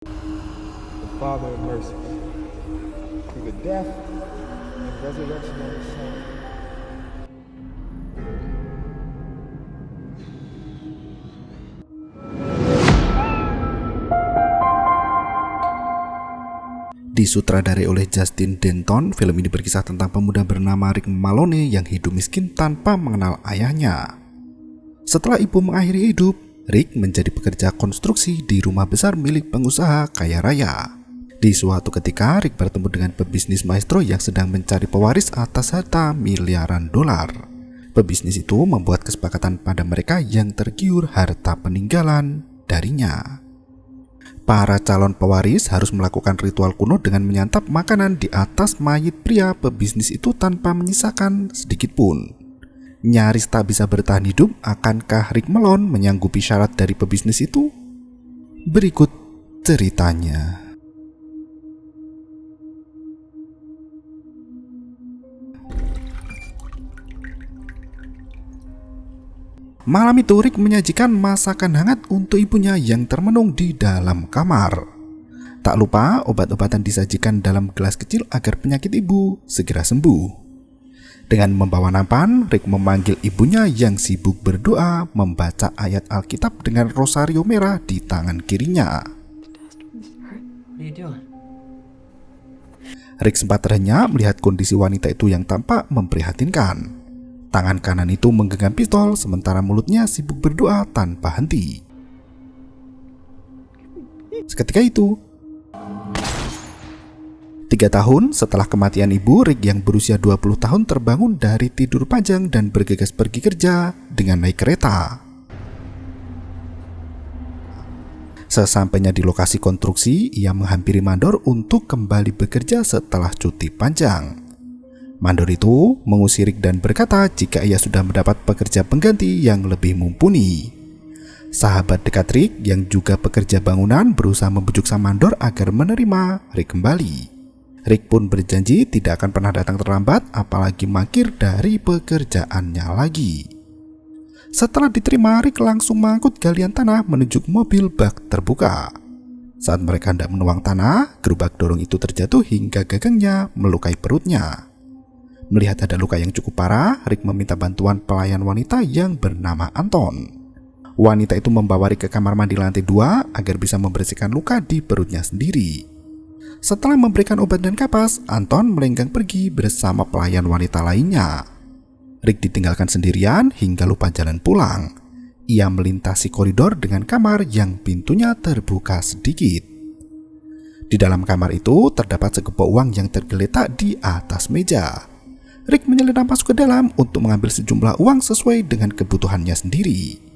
the Father of mercy, through the death and resurrection of His Son. Disutradari oleh Justin Denton, film ini berkisah tentang pemuda bernama Rick Malone yang hidup miskin tanpa mengenal ayahnya. Setelah ibu mengakhiri hidup, Rick menjadi pekerja konstruksi di rumah besar milik pengusaha kaya raya. Di suatu ketika, Rick bertemu dengan pebisnis maestro yang sedang mencari pewaris atas harta miliaran dolar. Pebisnis itu membuat kesepakatan pada mereka yang tergiur harta peninggalan darinya. Para calon pewaris harus melakukan ritual kuno dengan menyantap makanan di atas mayit pria pebisnis itu tanpa menyisakan sedikit pun. Nyaris tak bisa bertahan hidup, akankah Rick Malone menyanggupi syarat dari pebisnis itu? Berikut ceritanya. Malam itu Rick menyajikan masakan hangat untuk ibunya yang termenung di dalam kamar. Tak lupa obat-obatan disajikan dalam gelas kecil agar penyakit ibu segera sembuh. Dengan membawa nampan, Rick memanggil ibunya yang sibuk berdoa membaca ayat Alkitab dengan rosario merah di tangan kirinya. Rick sempat terhenyak melihat kondisi wanita itu yang tampak memprihatinkan. Tangan kanan itu menggenggam pistol, sementara mulutnya sibuk berdoa tanpa henti. Seketika itu, 3 tahun setelah kematian ibu, Rick yang berusia 20 tahun terbangun dari tidur panjang dan bergegas pergi kerja dengan naik kereta. Sesampainya di lokasi konstruksi, ia menghampiri mandor untuk kembali bekerja setelah cuti panjang. Mandor itu mengusir Rick dan berkata jika ia sudah mendapat pekerja pengganti yang lebih mumpuni. Sahabat dekat Rick yang juga pekerja bangunan berusaha membujuk sang mandor agar menerima Rick kembali. Rick pun berjanji tidak akan pernah datang terlambat, apalagi mangkir dari pekerjaannya lagi. Setelah diterima, Rick langsung mengangkut galian tanah menuju mobil bak terbuka. Saat mereka hendak menuang tanah, gerobak dorong itu terjatuh hingga gagangnya melukai perutnya. Melihat ada luka yang cukup parah, Rick meminta bantuan pelayan wanita yang bernama Anton. Wanita itu membawa Rick ke kamar mandi lantai 2 agar bisa membersihkan luka di perutnya sendiri. Setelah memberikan obat dan kapas, Anton melenggang pergi bersama pelayan wanita lainnya. Rick ditinggalkan sendirian hingga lupa jalan pulang. Ia melintasi koridor dengan kamar yang pintunya terbuka sedikit. Di dalam kamar itu terdapat segepok uang yang tergeletak di atas meja. Rick menyelinap masuk ke dalam untuk mengambil sejumlah uang sesuai dengan kebutuhannya sendiri.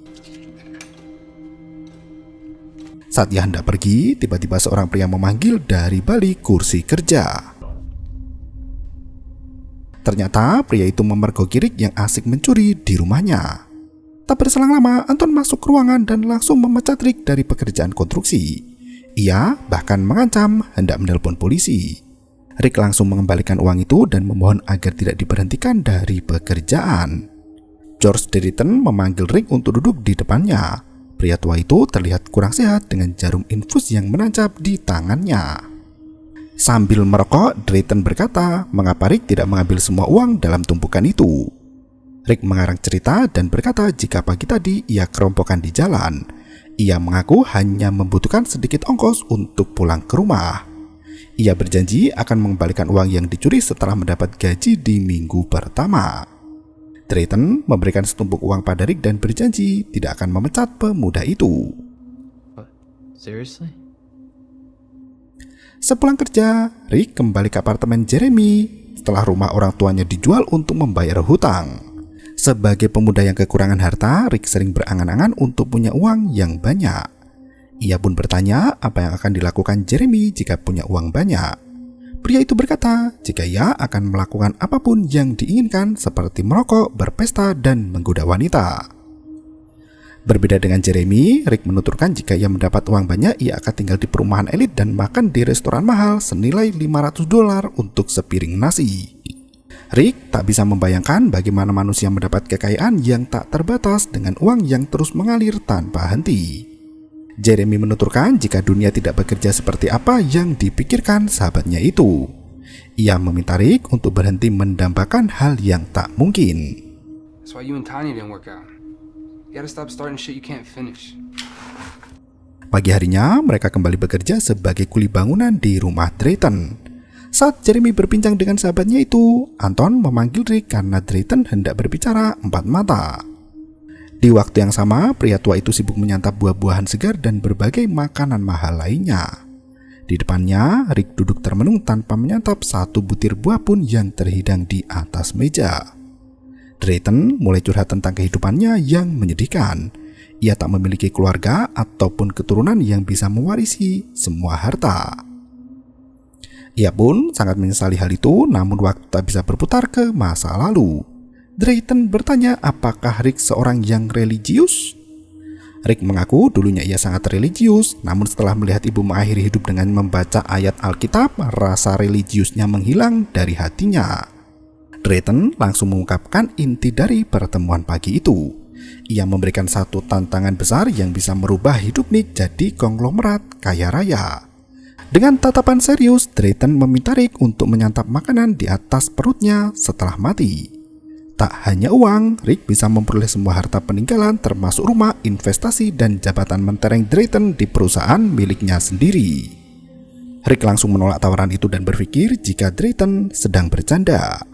Saat ia hendak pergi, tiba-tiba seorang pria memanggil dari balik kursi kerja. Ternyata pria itu memergoki Rick yang asik mencuri di rumahnya. Tak berselang lama, Anton masuk ke ruangan dan langsung memecat Rick dari pekerjaan konstruksi. Ia bahkan mengancam hendak menelpon polisi. Rick langsung mengembalikan uang itu dan memohon agar tidak diberhentikan dari pekerjaan. George Drayton memanggil Rick untuk duduk di depannya. Pria tua itu terlihat kurang sehat dengan jarum infus yang menancap di tangannya. Sambil merokok, Drayton berkata mengapa Rick tidak mengambil semua uang dalam tumpukan itu. Rick mengarang cerita dan berkata jika pagi tadi ia kerompokkan di jalan. Ia mengaku hanya membutuhkan sedikit ongkos untuk pulang ke rumah. Ia berjanji akan mengembalikan uang yang dicuri setelah mendapat gaji di minggu pertama. Drayton memberikan setumpuk uang pada Rick dan berjanji tidak akan memecat pemuda itu. Seriously? Sepulang kerja, Rick kembali ke apartemen Jeremy setelah rumah orang tuanya dijual untuk membayar hutang. Sebagai pemuda yang kekurangan harta, Rick sering berangan-angan untuk punya uang yang banyak. Ia pun bertanya apa yang akan dilakukan Jeremy jika punya uang banyak. Pria itu berkata jika ia akan melakukan apapun yang diinginkan seperti merokok, berpesta, dan menggoda wanita. Berbeda dengan Jeremy, Rick menuturkan jika ia mendapat uang banyak, ia akan tinggal di perumahan elit dan makan di restoran mahal senilai $500 untuk sepiring nasi. Rick tak bisa membayangkan bagaimana manusia mendapat kekayaan yang tak terbatas dengan uang yang terus mengalir tanpa henti. Jeremy menuturkan jika dunia tidak bekerja seperti apa yang dipikirkan sahabatnya itu. Ia meminta Rick untuk berhenti mendambakan hal yang tak mungkin. That's why you and Tanya didn't work out. You gotta stop starting shit you can't finish. Pagi harinya, mereka kembali bekerja sebagai kuli bangunan di rumah Drayton. Saat Jeremy berbincang dengan sahabatnya itu, Anton memanggil Rick karena Drayton hendak berbicara empat mata. Di waktu yang sama, pria tua itu sibuk menyantap buah-buahan segar dan berbagai makanan mahal lainnya. Di depannya, Rick duduk termenung tanpa menyantap satu butir buah pun yang terhidang di atas meja. Drayton mulai curhat tentang kehidupannya yang menyedihkan. Ia tak memiliki keluarga ataupun keturunan yang bisa mewarisi semua harta. Ia pun sangat menyesali hal itu, namun waktu tak bisa berputar ke masa lalu. Drayton bertanya apakah Rick seorang yang religius? Rick mengaku dulunya ia sangat religius, namun setelah melihat ibu mengakhiri hidup dengan membaca ayat Alkitab, rasa religiusnya menghilang dari hatinya. Drayton langsung mengungkapkan inti dari pertemuan pagi itu. Ia memberikan satu tantangan besar yang bisa merubah hidup Nick jadi konglomerat kaya raya. Dengan tatapan serius, Drayton meminta Rick untuk menyantap makanan di atas perutnya setelah mati. Tak hanya uang, Rick bisa memperoleh semua harta peninggalan termasuk rumah, investasi, dan jabatan mentereng Drayton di perusahaan miliknya sendiri. Rick langsung menolak tawaran itu dan berpikir jika Drayton sedang bercanda.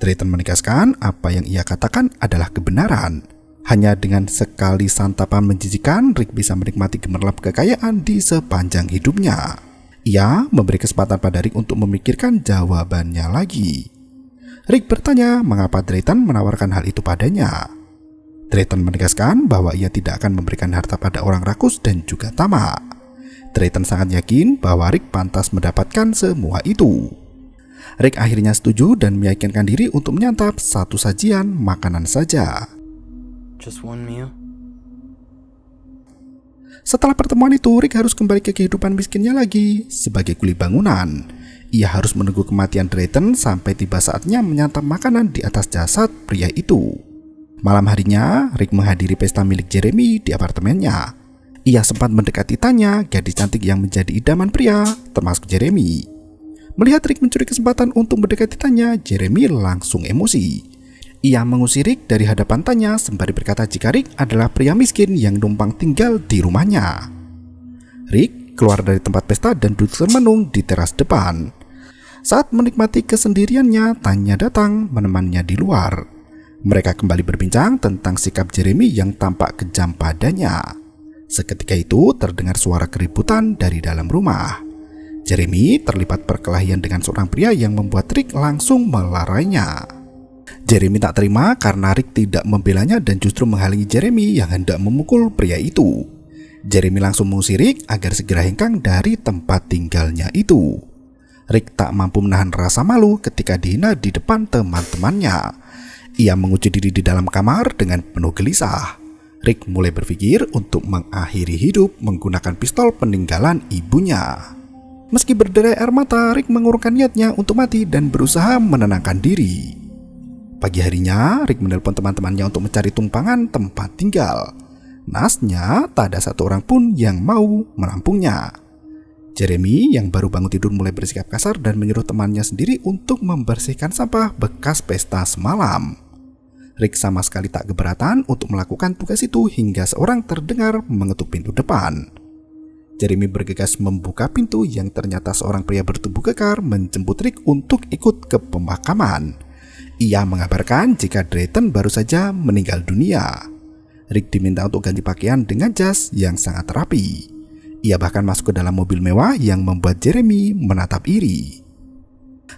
Drayton menegaskan apa yang ia katakan adalah kebenaran. Hanya dengan sekali santapan menjijikan, Rick bisa menikmati gemerlap kekayaan di sepanjang hidupnya. Ia memberi kesempatan pada Rick untuk memikirkan jawabannya lagi. Rick bertanya mengapa Drayton menawarkan hal itu padanya. Drayton menegaskan bahwa ia tidak akan memberikan harta pada orang rakus dan juga tamak. Drayton sangat yakin bahwa Rick pantas mendapatkan semua itu. Rick akhirnya setuju dan meyakinkan diri untuk menyantap satu sajian makanan saja. Just one meal? Setelah pertemuan itu, Rick harus kembali ke kehidupan miskinnya lagi sebagai kuli bangunan. Ia harus menunggu kematian Drayton sampai tiba saatnya menyantap makanan di atas jasad pria itu. Malam harinya, Rick menghadiri pesta milik Jeremy di apartemennya. Ia sempat mendekati Tanya, gadis cantik yang menjadi idaman pria, termasuk Jeremy. Melihat Rick mencuri kesempatan untuk mendekati Tanya, Jeremy langsung emosi. Ia mengusir Rick dari hadapan Tanya sembari berkata jika Rick adalah pria miskin yang numpang tinggal di rumahnya. Rick keluar dari tempat pesta dan duduk termenung di teras depan. Saat menikmati kesendiriannya, Tanya datang menemannya di luar. Mereka kembali berbincang tentang sikap Jeremy yang tampak kejam padanya. Seketika itu terdengar suara keributan dari dalam rumah. Jeremy terlibat perkelahian dengan seorang pria yang membuat Rick langsung melarainya. Jeremy tak terima karena Rick tidak membelanya dan justru menghalangi Jeremy yang hendak memukul pria itu. Jeremy langsung mengusir Rick agar segera hengkang dari tempat tinggalnya itu. Rick tak mampu menahan rasa malu ketika dihina di depan teman-temannya. Ia mengunci diri di dalam kamar dengan penuh gelisah. Rick mulai berpikir untuk mengakhiri hidup menggunakan pistol peninggalan ibunya. Meski berderai air mata, Rick mengurungkan niatnya untuk mati dan berusaha menenangkan diri. Pagi harinya, Rick menelpon teman-temannya untuk mencari tumpangan tempat tinggal. Naasnya, tak ada satu orang pun yang mau menampungnya. Jeremy yang baru bangun tidur mulai bersikap kasar dan menyuruh temannya sendiri untuk membersihkan sampah bekas pesta semalam. Rick sama sekali tak keberatan untuk melakukan tugas itu hingga seorang terdengar mengetuk pintu depan. Jeremy bergegas membuka pintu yang ternyata seorang pria bertubuh kekar menjemput Rick untuk ikut ke pemakaman. Ia mengabarkan jika Drayton baru saja meninggal dunia. Rick diminta untuk ganti pakaian dengan jas yang sangat rapi. Ia bahkan masuk ke dalam mobil mewah yang membuat Jeremy menatap iri.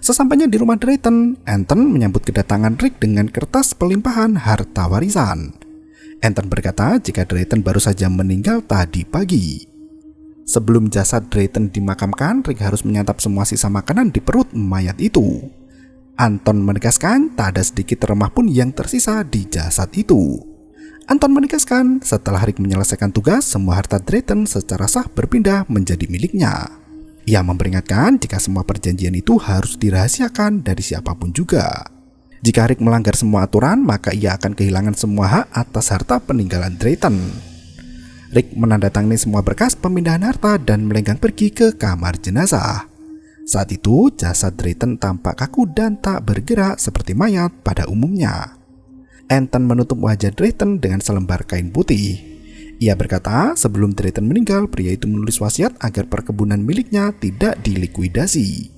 Sesampainya di rumah Drayton, Anton menyambut kedatangan Rick dengan kertas pelimpahan harta warisan. Anton berkata jika Drayton baru saja meninggal tadi pagi. Sebelum jasad Drayton dimakamkan, Rick harus menyantap semua sisa makanan di perut mayat itu. Anton menegaskan tak ada sedikit remah pun yang tersisa di jasad itu. Anton menegaskan setelah Rick menyelesaikan tugas, semua harta Drayton secara sah berpindah menjadi miliknya. Ia memperingatkan jika semua perjanjian itu harus dirahasiakan dari siapapun juga. Jika Rick melanggar semua aturan, maka ia akan kehilangan semua hak atas harta peninggalan Drayton. Rick menandatangani semua berkas pemindahan harta dan melenggang pergi ke kamar jenazah. Saat itu jasad Drayton tampak kaku dan tak bergerak seperti mayat pada umumnya. Anton menutup wajah Drayton dengan selembar kain putih. Ia berkata sebelum Drayton meninggal, pria itu menulis wasiat agar perkebunan miliknya tidak dilikuidasi.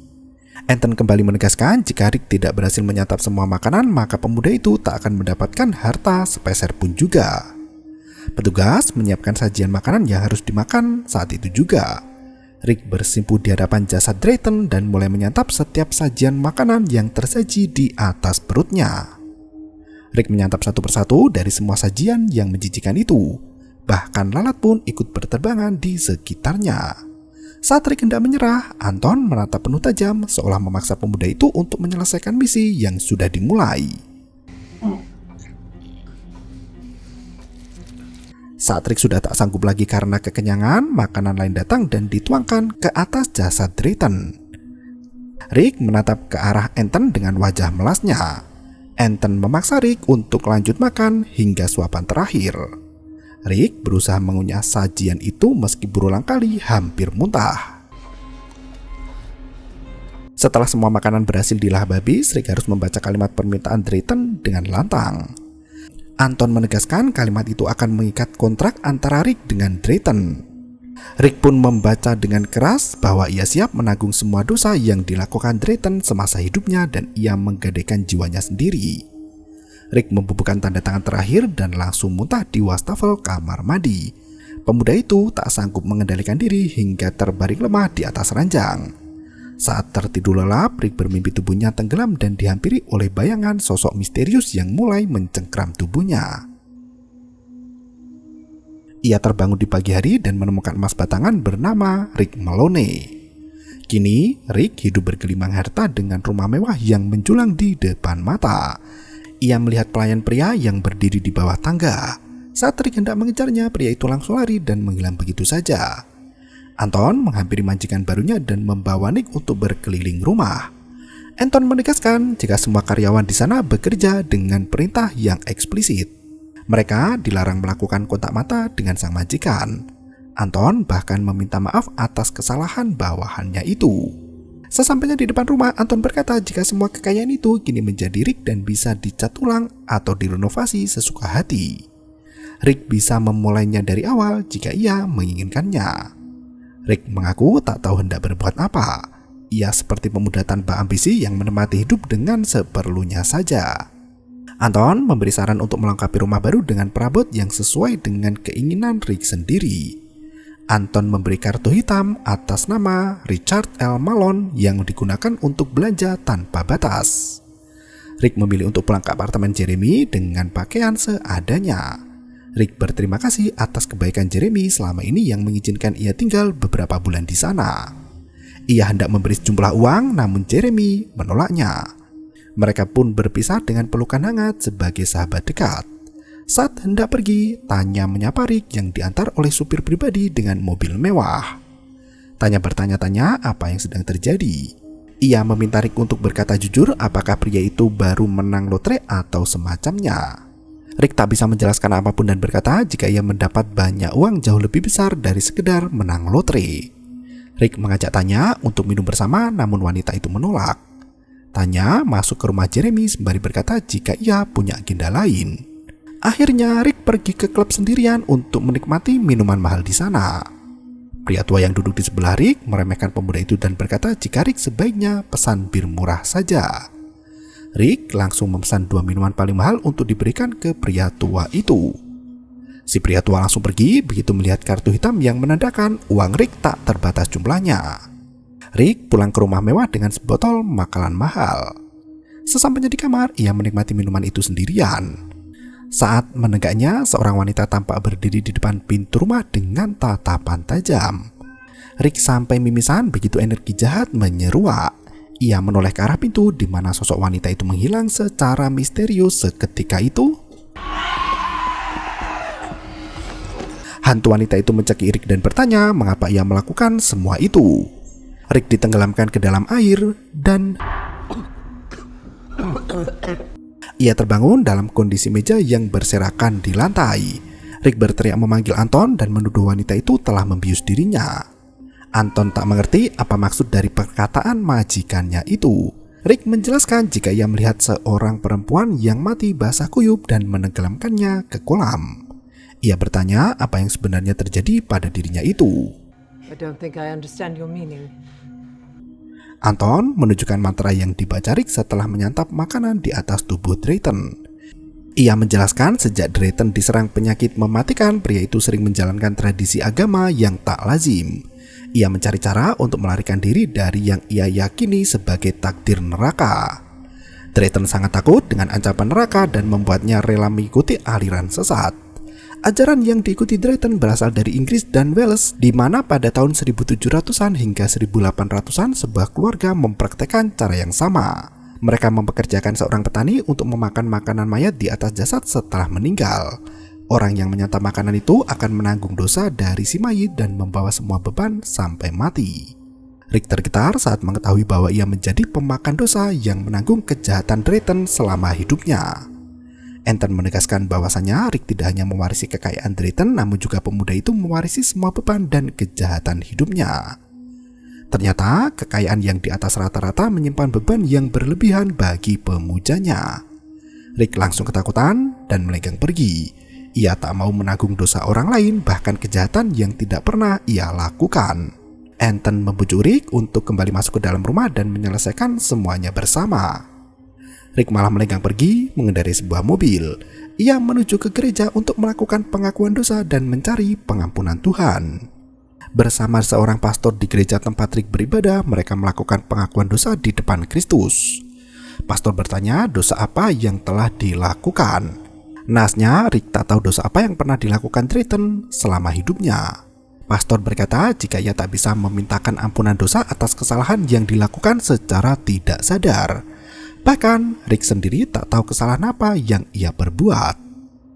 Anton kembali menegaskan jika Rick tidak berhasil menyantap semua makanan, maka pemuda itu tak akan mendapatkan harta sepeser pun juga. Petugas menyiapkan sajian makanan yang harus dimakan saat itu juga. Rick bersimpuh di hadapan jasad Drayton dan mulai menyantap setiap sajian makanan yang tersaji di atas perutnya. Rick menyantap satu persatu dari semua sajian yang menjijikan itu. Bahkan lalat pun ikut berterbangan di sekitarnya. Saat Rick hendak menyerah, Anton menatap penuh tajam seolah memaksa pemuda itu untuk menyelesaikan misi yang sudah dimulai. Saat Rick sudah tak sanggup lagi karena kekenyangan, makanan lain datang dan dituangkan ke atas jasad Drayton. Rick menatap ke arah Anton dengan wajah melasnya. Anton memaksa Rick untuk lanjut makan hingga suapan terakhir. Rick berusaha mengunyah sajian itu meski berulang kali hampir muntah. Setelah semua makanan berhasil dilahap habis, Rick harus membaca kalimat permintaan Drayton dengan lantang. Anton menegaskan kalimat itu akan mengikat kontrak antara Rick dengan Drayton. Rick pun membaca dengan keras bahwa ia siap menanggung semua dosa yang dilakukan Drayton semasa hidupnya dan ia menggadaikan jiwanya sendiri. Rick membubuhkan tanda tangan terakhir dan langsung muntah di wastafel kamar mandi. Pemuda itu tak sanggup mengendalikan diri hingga terbaring lemah di atas ranjang. Saat tertidur lelap, Rick bermimpi tubuhnya tenggelam dan dihampiri oleh bayangan sosok misterius yang mulai mencengkram tubuhnya. Ia terbangun di pagi hari dan menemukan emas batangan bernama Rick Maloney. Kini, Rick hidup bergelimang harta dengan rumah mewah yang menjulang di depan mata. Ia melihat pelayan pria yang berdiri di bawah tangga. Saat Rick hendak mengejarnya, pria itu langsung lari dan menghilang begitu saja. Anton menghampiri majikan barunya dan membawa Nick untuk berkeliling rumah. Anton menegaskan jika semua karyawan di sana bekerja dengan perintah yang eksplisit. Mereka dilarang melakukan kontak mata dengan sang majikan. Anton bahkan meminta maaf atas kesalahan bawahannya itu. Sesampainya di depan rumah, Anton berkata jika semua kekayaan itu kini menjadi Rick dan bisa dicat ulang atau direnovasi sesuka hati. Rick bisa memulainya dari awal jika ia menginginkannya. Rick mengaku tak tahu hendak berbuat apa. Ia seperti pemuda tanpa ambisi yang menikmati hidup dengan seperlunya saja. Anton memberi saran untuk melengkapi rumah baru dengan perabot yang sesuai dengan keinginan Rick sendiri. Anton memberi kartu hitam atas nama Richard L. Malone yang digunakan untuk belanja tanpa batas. Rick memilih untuk pulang ke apartemen Jeremy dengan pakaian seadanya. Rick berterima kasih atas kebaikan Jeremy selama ini yang mengizinkan ia tinggal beberapa bulan di sana. Ia hendak memberi sejumlah uang, namun Jeremy menolaknya. Mereka pun berpisah dengan pelukan hangat sebagai sahabat dekat. Saat hendak pergi, Tanya menyapa Rick yang diantar oleh supir pribadi dengan mobil mewah. Tanya bertanya-tanya apa yang sedang terjadi. Ia meminta Rick untuk berkata jujur apakah pria itu baru menang lotre atau semacamnya. Rick tak bisa menjelaskan apapun dan berkata jika ia mendapat banyak uang jauh lebih besar dari sekedar menang lotre. Rick mengajak Tanya untuk minum bersama, namun wanita itu menolak. Tanya masuk ke rumah Jeremy sembari berkata jika ia punya agenda lain. Akhirnya Rick pergi ke klub sendirian untuk menikmati minuman mahal di sana. Pria tua yang duduk di sebelah Rick meremehkan pemuda itu dan berkata jika Rick sebaiknya pesan bir murah saja. Rick langsung memesan 2 minuman paling mahal untuk diberikan ke pria tua itu. Si pria tua langsung pergi begitu melihat kartu hitam yang menandakan uang Rick tak terbatas jumlahnya. Rick pulang ke rumah mewah dengan sebotol makanan mahal. Sesampainya di kamar, ia menikmati minuman itu sendirian. Saat menenggaknya, seorang wanita tampak berdiri di depan pintu rumah dengan tatapan tajam. Rick sampai mimisan begitu energi jahat menyeruak. Ia menoleh ke arah pintu di mana sosok wanita itu menghilang secara misterius seketika itu. Hantu wanita itu mencekik Rick dan bertanya mengapa ia melakukan semua itu. Rick ditenggelamkan ke dalam air dan ia terbangun dalam kondisi meja yang berserakan di lantai. Rick berteriak memanggil Anton dan menuduh wanita itu telah membius dirinya. Anton tak mengerti apa maksud dari perkataan majikannya itu. Rick menjelaskan jika ia melihat seorang perempuan yang mati basah kuyup dan menenggelamkannya ke kolam. Ia bertanya apa yang sebenarnya terjadi pada dirinya itu. I don't think I understand your meaning. Anton menunjukkan mantra yang dibaca Rick setelah menyantap makanan di atas tubuh Drayton. Ia menjelaskan sejak Drayton diserang penyakit mematikan, pria itu sering menjalankan tradisi agama yang tak lazim. Ia mencari cara untuk melarikan diri dari yang ia yakini sebagai takdir neraka. Drayton sangat takut dengan ancaman neraka dan membuatnya rela mengikuti aliran sesat. Ajaran yang diikuti Drayton berasal dari Inggris dan Wales, di mana pada tahun 1700-an hingga 1800-an sebuah keluarga mempraktekkan cara yang sama. Mereka mempekerjakan seorang petani untuk memakan makanan mayat di atas jasad setelah meninggal. Orang yang menyantap makanan itu akan menanggung dosa dari si mayit dan membawa semua beban sampai mati. Rick tergetar saat mengetahui bahwa ia menjadi pemakan dosa yang menanggung kejahatan Drayton selama hidupnya. Anton menegaskan bahwasannya Rick tidak hanya mewarisi kekayaan Drayton, namun juga pemuda itu mewarisi semua beban dan kejahatan hidupnya. Ternyata kekayaan yang di atas rata-rata menyimpan beban yang berlebihan bagi pemujanya. Rick langsung ketakutan dan melenggang pergi. Ia tak mau menanggung dosa orang lain, bahkan kejahatan yang tidak pernah ia lakukan. Anton membujuk Rick untuk kembali masuk ke dalam rumah dan menyelesaikan semuanya bersama. Rick malah melenggang pergi mengendarai sebuah mobil. Ia menuju ke gereja untuk melakukan pengakuan dosa dan mencari pengampunan Tuhan. Bersama seorang pastor di gereja tempat Rick beribadah, mereka melakukan pengakuan dosa di depan Kristus. Pastor bertanya dosa apa yang telah dilakukan. Naasnya, Rick tak tahu dosa apa yang pernah dilakukan Drayton selama hidupnya. Pastor berkata jika ia tak bisa memintakan ampunan dosa atas kesalahan yang dilakukan secara tidak sadar. Bahkan, Rick sendiri tak tahu kesalahan apa yang ia perbuat.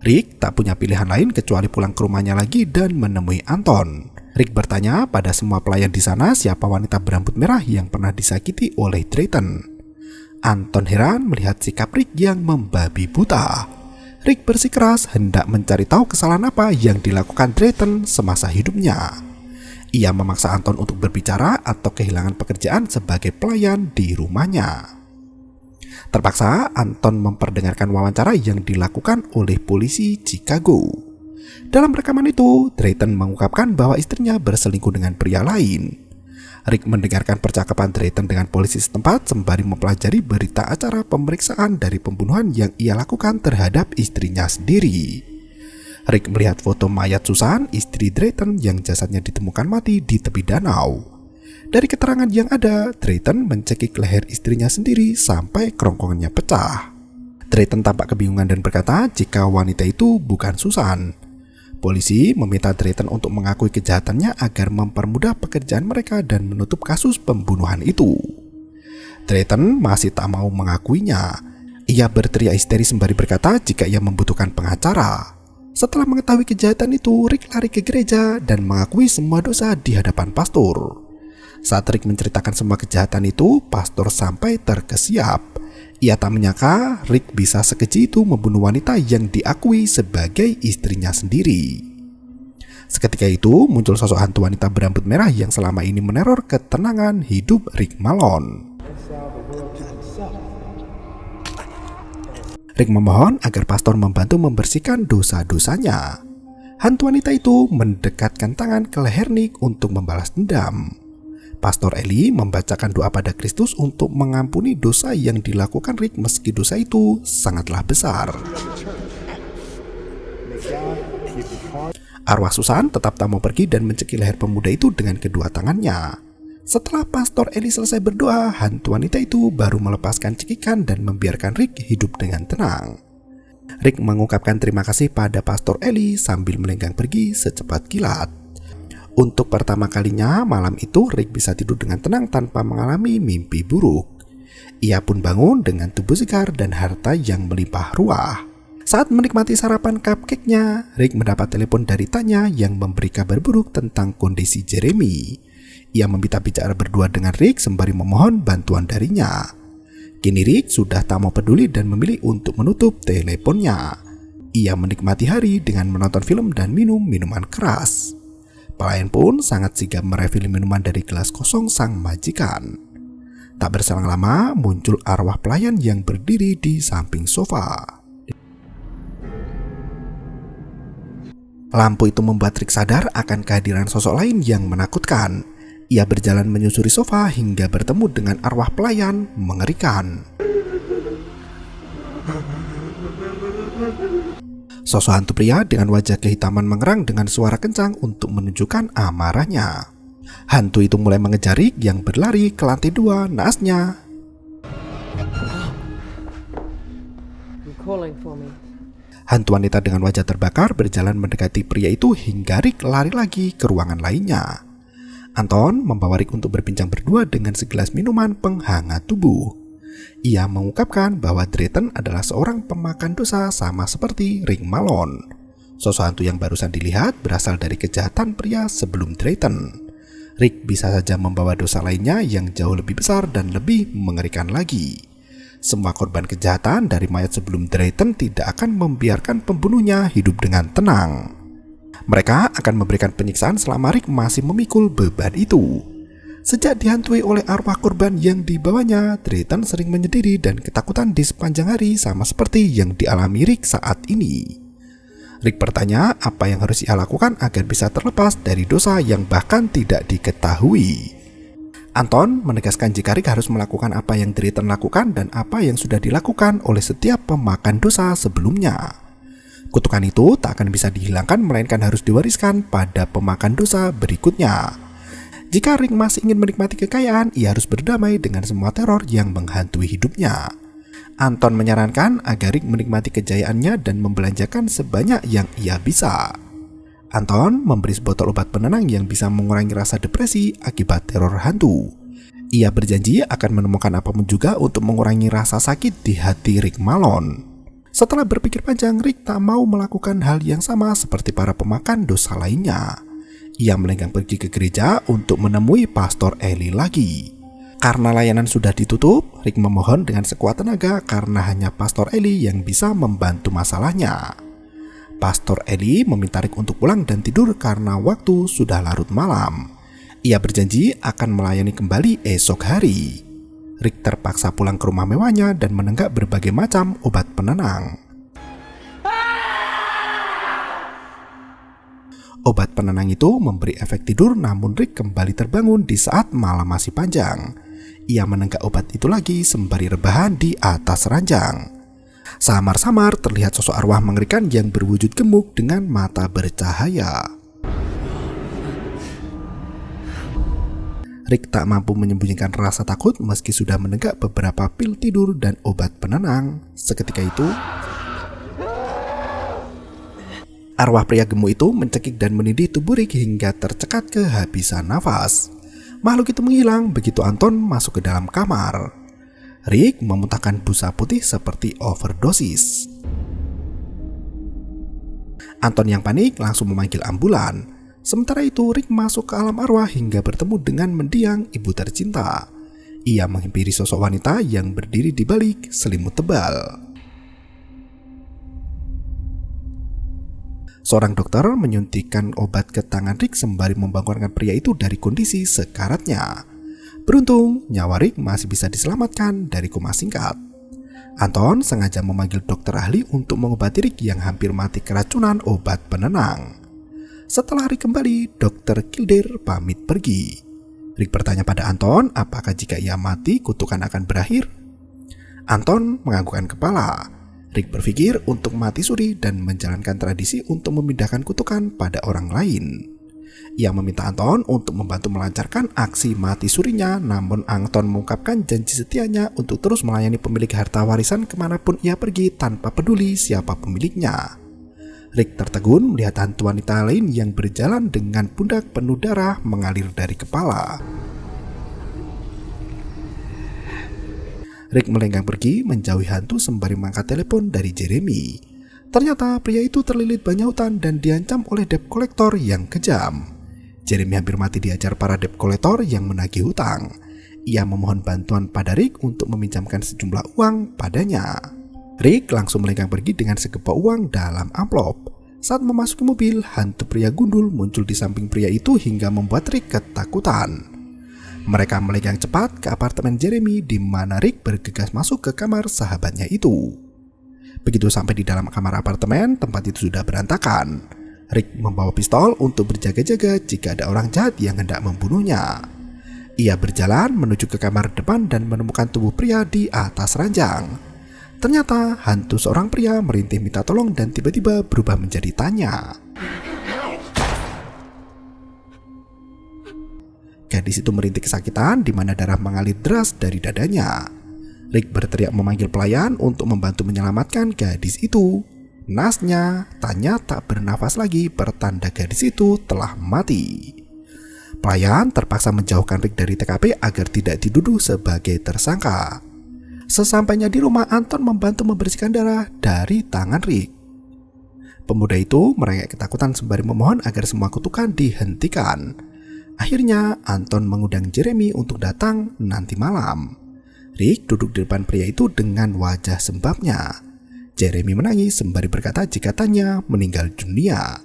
Rick tak punya pilihan lain kecuali pulang ke rumahnya lagi dan menemui Anton. Rick bertanya pada semua pelayan di sana siapa wanita berambut merah yang pernah disakiti oleh Drayton. Anton heran melihat sikap Rick yang membabi buta. Rick bersikeras hendak mencari tahu kesalahan apa yang dilakukan Drayton semasa hidupnya. Ia memaksa Anton untuk berbicara atau kehilangan pekerjaan sebagai pelayan di rumahnya. Terpaksa, Anton memperdengarkan wawancara yang dilakukan oleh polisi Chicago. Dalam rekaman itu, Drayton mengungkapkan bahwa istrinya berselingkuh dengan pria lain. Rick mendengarkan percakapan Drayton dengan polisi setempat sembari mempelajari berita acara pemeriksaan dari pembunuhan yang ia lakukan terhadap istrinya sendiri. Rick melihat foto mayat Susan, istri Drayton yang jasadnya ditemukan mati di tepi danau. Dari keterangan yang ada, Drayton mencekik leher istrinya sendiri sampai kerongkongannya pecah. Drayton tampak kebingungan dan berkata jika wanita itu bukan Susan. Polisi meminta Drayton untuk mengakui kejahatannya agar mempermudah pekerjaan mereka dan menutup kasus pembunuhan itu. Drayton masih tak mau mengakuinya. Ia berteriak histeris sembari berkata jika ia membutuhkan pengacara. Setelah mengetahui kejahatan itu, Rick lari ke gereja dan mengakui semua dosa di hadapan pastor. Saat Rick menceritakan semua kejahatan itu, pastor sampai terkesiap. Ia tak menyangka Rick bisa sekeji itu membunuh wanita yang diakui sebagai istrinya sendiri. Seketika itu muncul sosok hantu wanita berambut merah yang selama ini meneror ketenangan hidup Rick Malone. Rick memohon agar pastor membantu membersihkan dosa-dosanya. Hantu wanita itu mendekatkan tangan ke leher Rick untuk membalas dendam. Pastor Eli membacakan doa pada Kristus untuk mengampuni dosa yang dilakukan Rick meski dosa itu sangatlah besar. Arwah Susan tetap tak mau pergi dan mencekik leher pemuda itu dengan kedua tangannya. Setelah Pastor Eli selesai berdoa, hantu wanita itu baru melepaskan cekikan dan membiarkan Rick hidup dengan tenang. Rick mengungkapkan terima kasih pada Pastor Eli sambil melenggang pergi secepat kilat. Untuk pertama kalinya malam itu Rick bisa tidur dengan tenang tanpa mengalami mimpi buruk. Ia pun bangun dengan tubuh segar dan harta yang melimpah ruah. Saat menikmati sarapan cupcake-nya, Rick mendapat telepon dari Tanya yang memberi kabar buruk tentang kondisi Jeremy. Ia meminta bicara berdua dengan Rick sembari memohon bantuan darinya. Kini Rick sudah tak mau peduli dan memilih untuk menutup teleponnya. Ia menikmati hari dengan menonton film dan minum minuman keras. Pelayan pun sangat sigap merefill minuman dari gelas kosong sang majikan. Tak berselang lama muncul arwah pelayan yang berdiri di samping sofa. Lampu itu membuat Rick sadar akan kehadiran sosok lain yang menakutkan. Ia berjalan menyusuri sofa hingga bertemu dengan arwah pelayan mengerikan. Sosok hantu pria dengan wajah kehitaman mengerang dengan suara kencang untuk menunjukkan amarahnya. Hantu itu mulai mengejar Rick yang berlari ke lantai 2 naasnya. You're calling for me. Hantu wanita dengan wajah terbakar berjalan mendekati pria itu hingga Rick lari lagi ke ruangan lainnya. Anton membawa Rick untuk berbincang berdua dengan segelas minuman penghangat tubuh. Ia mengungkapkan bahwa Drayton adalah seorang pemakan dosa sama seperti Rick Malone. Sosok hantu yang barusan dilihat berasal dari kejahatan pria sebelum Drayton. Rick bisa saja membawa dosa lainnya yang jauh lebih besar dan lebih mengerikan lagi. Semua korban kejahatan dari mayat sebelum Drayton tidak akan membiarkan pembunuhnya hidup dengan tenang. Mereka akan memberikan penyiksaan selama Rick masih memikul beban itu. Sejak dihantui oleh arwah korban yang dibawanya, Drayton sering menyendiri dan ketakutan di sepanjang hari sama seperti yang dialami Rick saat ini. Rick bertanya apa yang harus ia lakukan agar bisa terlepas dari dosa yang bahkan tidak diketahui. Anton menegaskan jika Rick harus melakukan apa yang Drayton lakukan dan apa yang sudah dilakukan oleh setiap pemakan dosa sebelumnya. Kutukan itu tak akan bisa dihilangkan melainkan harus diwariskan pada pemakan dosa berikutnya. Jika Rick masih ingin menikmati kekayaan, ia harus berdamai dengan semua teror yang menghantui hidupnya. Anton menyarankan agar Rick menikmati kejayaannya dan membelanjakan sebanyak yang ia bisa. Anton memberi sebotol obat penenang yang bisa mengurangi rasa depresi akibat teror hantu. Ia berjanji akan menemukan apapun juga untuk mengurangi rasa sakit di hati Rick Malone. Setelah berpikir panjang, Rick tak mau melakukan hal yang sama seperti para pemakan dosa lainnya. Ia melenggang pergi ke gereja untuk menemui Pastor Eli lagi. Karena layanan sudah ditutup, Rick memohon dengan sekuat tenaga karena hanya Pastor Eli yang bisa membantu masalahnya. Pastor Eli meminta Rick untuk pulang dan tidur karena waktu sudah larut malam. Ia berjanji akan melayani kembali esok hari. Rick terpaksa pulang ke rumah mewahnya dan menenggak berbagai macam obat penenang. Obat penenang itu memberi efek tidur, namun Rick kembali terbangun di saat malam masih panjang. Ia menenggak obat itu lagi sembari rebahan di atas ranjang. Samar-samar terlihat sosok arwah mengerikan yang berwujud gemuk dengan mata bercahaya. Rick tak mampu menyembunyikan rasa takut meski sudah menenggak beberapa pil tidur dan obat penenang. Seketika itu, arwah pria gemuk itu mencekik dan menindih tubuh Rick hingga tercekat kehabisan nafas. Makhluk itu menghilang begitu Anton masuk ke dalam kamar. Rick memuntahkan busa putih seperti overdosis. Anton yang panik langsung memanggil ambulan. Sementara itu Rick masuk ke alam arwah hingga bertemu dengan mendiang ibu tercinta. Ia menghampiri sosok wanita yang berdiri di balik selimut tebal. Seorang dokter menyuntikkan obat ke tangan Rick sembari membangunkan pria itu dari kondisi sekaratnya. Beruntung, nyawa Rick masih bisa diselamatkan dari koma singkat. Anton sengaja memanggil dokter ahli untuk mengobati Rick yang hampir mati keracunan obat penenang. Setelah Rick kembali, Dr. Kildare pamit pergi. Rick bertanya pada Anton apakah jika ia mati kutukan akan berakhir. Anton menganggukkan kepala. Rick berpikir untuk mati suri dan menjalankan tradisi untuk memindahkan kutukan pada orang lain. Ia meminta Anton untuk membantu melancarkan aksi mati surinya, namun Anton mengungkapkan janji setianya untuk terus melayani pemilik harta warisan kemanapun ia pergi tanpa peduli siapa pemiliknya. Rick tertegun melihat hantu wanita lain yang berjalan dengan pundak penuh darah mengalir dari kepala. Rick melenggang pergi menjauhi hantu sembari mengangkat telepon dari Jeremy. Ternyata pria itu terlilit banyak hutang dan diancam oleh debt collector yang kejam. Jeremy hampir mati diajar para debt collector yang menagih hutang. Ia memohon bantuan pada Rick untuk meminjamkan sejumlah uang padanya. Rick langsung melenggang pergi dengan segepok uang dalam amplop. Saat memasuki mobil, hantu pria gundul muncul di samping pria itu hingga membuat Rick ketakutan. Mereka melenggang cepat ke apartemen Jeremy di mana Rick bergegas masuk ke kamar sahabatnya itu. Begitu sampai di dalam kamar apartemen, tempat itu sudah berantakan. Rick membawa pistol untuk berjaga-jaga jika ada orang jahat yang hendak membunuhnya. Ia berjalan menuju ke kamar depan dan menemukan tubuh pria di atas ranjang. Ternyata hantu seorang pria merintih minta tolong dan tiba-tiba berubah menjadi tanya. Gadis itu merintih kesakitan di mana darah mengalir deras dari dadanya. Rick berteriak memanggil pelayan untuk membantu menyelamatkan gadis itu. Nasnya, Tanya tak bernafas lagi pertanda gadis itu telah mati. Pelayan terpaksa menjauhkan Rick dari TKP agar tidak dituduh sebagai tersangka. Sesampainya di rumah, Anton membantu membersihkan darah dari tangan Rick. Pemuda itu merengek ketakutan sembari memohon agar semua kutukan dihentikan. Akhirnya Anton mengundang Jeremy untuk datang nanti malam. Rick duduk di depan pria itu dengan wajah sembabnya. Jeremy menangis sembari berkata jika Tanya meninggal dunia.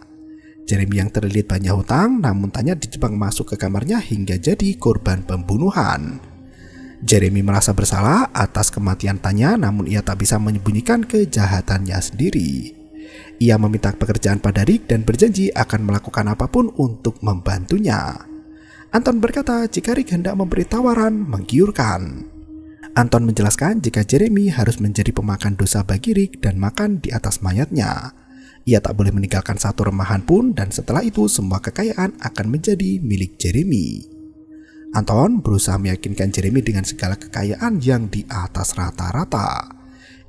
Jeremy yang terlilit banyak hutang, namun Tanya dijebak masuk ke kamarnya hingga jadi korban pembunuhan. Jeremy merasa bersalah atas kematian Tanya, namun ia tak bisa menyembunyikan kejahatannya sendiri. Ia meminta pekerjaan pada Rick dan berjanji akan melakukan apapun untuk membantunya. Anton berkata jika Rick hendak memberi tawaran menggiurkan. Anton menjelaskan jika Jeremy harus menjadi pemakan dosa bagi Rick dan makan di atas mayatnya. Ia tak boleh meninggalkan satu remahan pun dan setelah itu semua kekayaan akan menjadi milik Jeremy. Anton berusaha meyakinkan Jeremy dengan segala kekayaan yang di atas rata-rata.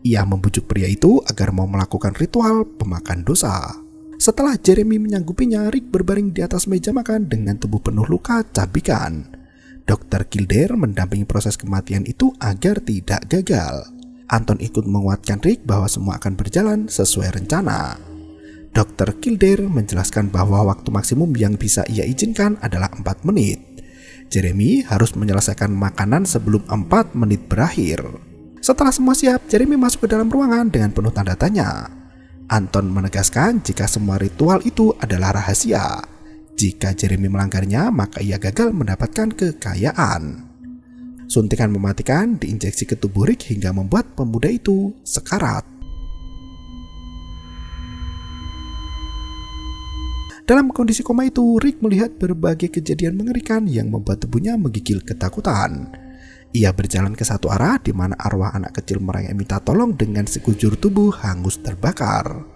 Ia membujuk pria itu agar mau melakukan ritual pemakan dosa. Setelah Jeremy menyanggupinya, Rick berbaring di atas meja makan dengan tubuh penuh luka cabikan. Dr. Kildare mendampingi proses kematian itu agar tidak gagal. Anton ikut menguatkan Rick bahwa semua akan berjalan sesuai rencana. Dr. Kildare menjelaskan bahwa waktu maksimum yang bisa ia izinkan adalah 4 menit. Jeremy harus menyelesaikan makanan sebelum 4 menit berakhir. Setelah semua siap, Jeremy masuk ke dalam ruangan dengan penuh tanda tanya. Anton menegaskan jika semua ritual itu adalah rahasia. Jika Jeremy melanggarnya, maka ia gagal mendapatkan kekayaan. Suntikan mematikan diinjeksi ke tubuh Rick hingga membuat pemuda itu sekarat. Dalam kondisi koma itu, Rick melihat berbagai kejadian mengerikan yang membuat tubuhnya menggigil ketakutan. Ia berjalan ke satu arah di mana arwah anak kecil merengek minta tolong dengan sekujur tubuh hangus terbakar.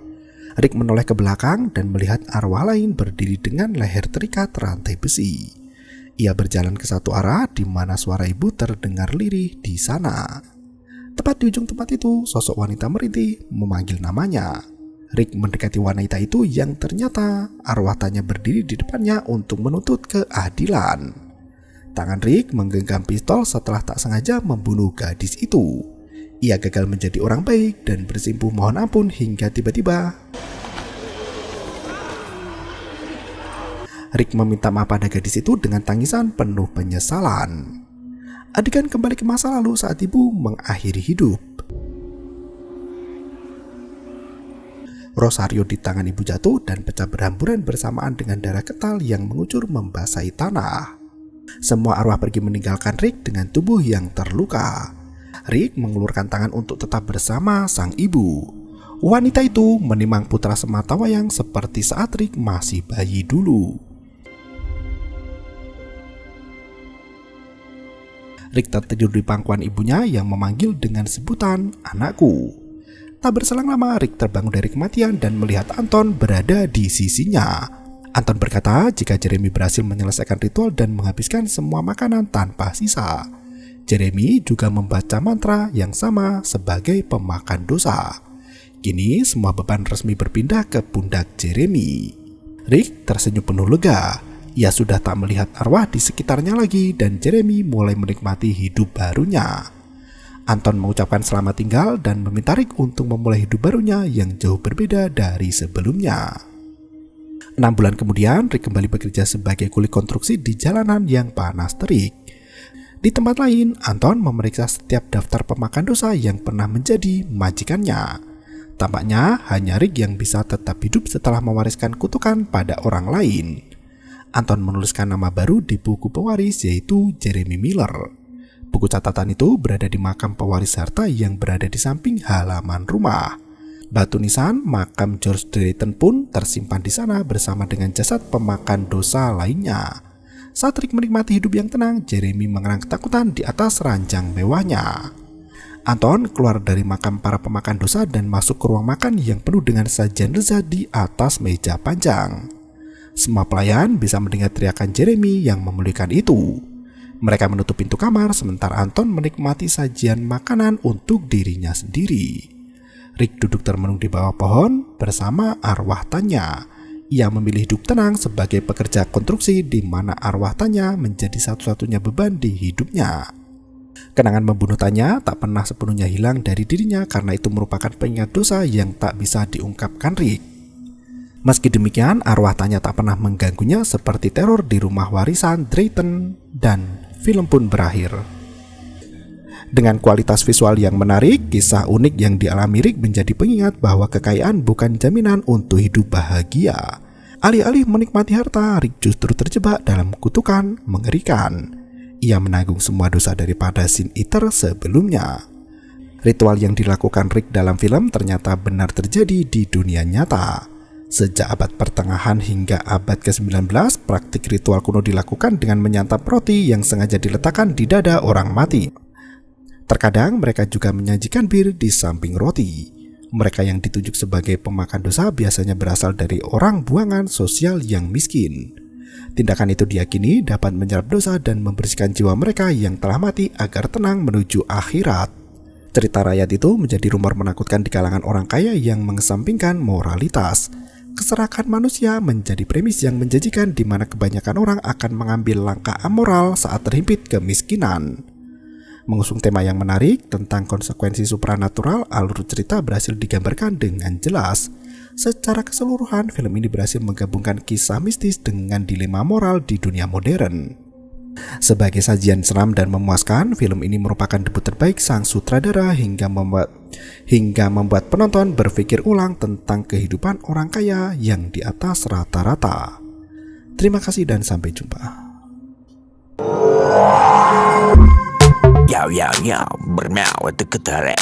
Rick menoleh ke belakang dan melihat arwah lain berdiri dengan leher terikat rantai besi. Ia berjalan ke satu arah di mana suara ibu terdengar lirih di sana. Tepat di ujung tempat itu, sosok wanita merintih memanggil namanya. Rick mendekati wanita itu yang ternyata arwah Tanya berdiri di depannya untuk menuntut keadilan. Tangan Rick menggenggam pistol setelah tak sengaja membunuh gadis itu. Ia gagal menjadi orang baik dan bersimpuh mohon ampun hingga tiba-tiba Rick meminta maaf pada gadis itu dengan tangisan penuh penyesalan. Adegan kembali ke masa lalu saat ibu mengakhiri hidup. Rosario di tangan ibu jatuh dan pecah berhamburan bersamaan dengan darah kental yang mengucur membasahi tanah. Semua arwah pergi meninggalkan Rick dengan tubuh yang terluka. Rick mengulurkan tangan untuk tetap bersama sang ibu. Wanita itu menimang putra sematawayang seperti saat Rick masih bayi dulu. Rick tertidur di pangkuan ibunya yang memanggil dengan sebutan anakku. Tak berselang lama, Rick terbangun dari kematian dan melihat Anton berada di sisinya. Anton berkata jika Jeremy berhasil menyelesaikan ritual dan menghabiskan semua makanan tanpa sisa. Jeremy juga membaca mantra yang sama sebagai pemakan dosa. Kini semua beban resmi berpindah ke pundak Jeremy. Rick tersenyum penuh lega. Ia sudah tak melihat arwah di sekitarnya lagi dan Jeremy mulai menikmati hidup barunya. Anton mengucapkan selamat tinggal dan meminta Rick untuk memulai hidup barunya yang jauh berbeda dari sebelumnya. 6 bulan kemudian, Rick kembali bekerja sebagai kuli konstruksi di jalanan yang panas terik. Di tempat lain, Anton memeriksa setiap daftar pemakan dosa yang pernah menjadi majikannya. Tampaknya hanya Rick yang bisa tetap hidup setelah mewariskan kutukan pada orang lain. Anton menuliskan nama baru di buku pewaris, yaitu Jeremy Miller. Buku catatan itu berada di makam pewaris harta yang berada di samping halaman rumah. Batu nisan makam George Drayton pun tersimpan di sana bersama dengan jasad pemakan dosa lainnya. Saat Rick menikmati hidup yang tenang, Jeremy mengenang ketakutan di atas ranjang mewahnya. Anton keluar dari makam para pemakan dosa dan masuk ke ruang makan yang penuh dengan sajian lezat di atas meja panjang. Semua pelayan bisa mendengar teriakan Jeremy yang memuliakan itu. Mereka menutup pintu kamar sementara Anton menikmati sajian makanan untuk dirinya sendiri. Rick duduk termenung di bawah pohon bersama arwah Tanya. Ia memilih hidup tenang sebagai pekerja konstruksi di mana arwah Tanya menjadi satu-satunya beban di hidupnya. Kenangan membunuh Tanya tak pernah sepenuhnya hilang dari dirinya karena itu merupakan pengingat dosa yang tak bisa diungkapkan Rick. Meski demikian, arwah Tanya tak pernah mengganggunya seperti teror di rumah warisan Drayton dan film pun berakhir. Dengan kualitas visual yang menarik, kisah unik yang dialami Rick menjadi pengingat bahwa kekayaan bukan jaminan untuk hidup bahagia. Alih-alih menikmati harta, Rick justru terjebak dalam kutukan mengerikan. Ia menanggung semua dosa daripada Sin Eater sebelumnya. Ritual yang dilakukan Rick dalam film ternyata benar terjadi di dunia nyata. Sejak abad pertengahan hingga abad ke-19, praktik ritual kuno dilakukan dengan menyantap roti yang sengaja diletakkan di dada orang mati. Terkadang mereka juga menyajikan bir di samping roti. Mereka yang ditunjuk sebagai pemakan dosa biasanya berasal dari orang buangan sosial yang miskin. Tindakan itu diyakini dapat menyerap dosa dan membersihkan jiwa mereka yang telah mati agar tenang menuju akhirat. Cerita rakyat itu menjadi rumor menakutkan di kalangan orang kaya yang mengesampingkan moralitas. Keserakan manusia menjadi premis yang menjanjikan di mana kebanyakan orang akan mengambil langkah amoral saat terhimpit kemiskinan. Mengusung tema yang menarik tentang konsekuensi supranatural, alur cerita berhasil digambarkan dengan jelas. Secara keseluruhan, film ini berhasil menggabungkan kisah mistis dengan dilema moral di dunia modern. Sebagai sajian seram dan memuaskan, film ini merupakan debut terbaik sang sutradara hingga membuat penonton berpikir ulang tentang kehidupan orang kaya yang di atas rata-rata. Terima kasih dan sampai jumpa. Yo, bermau, itu ketarep.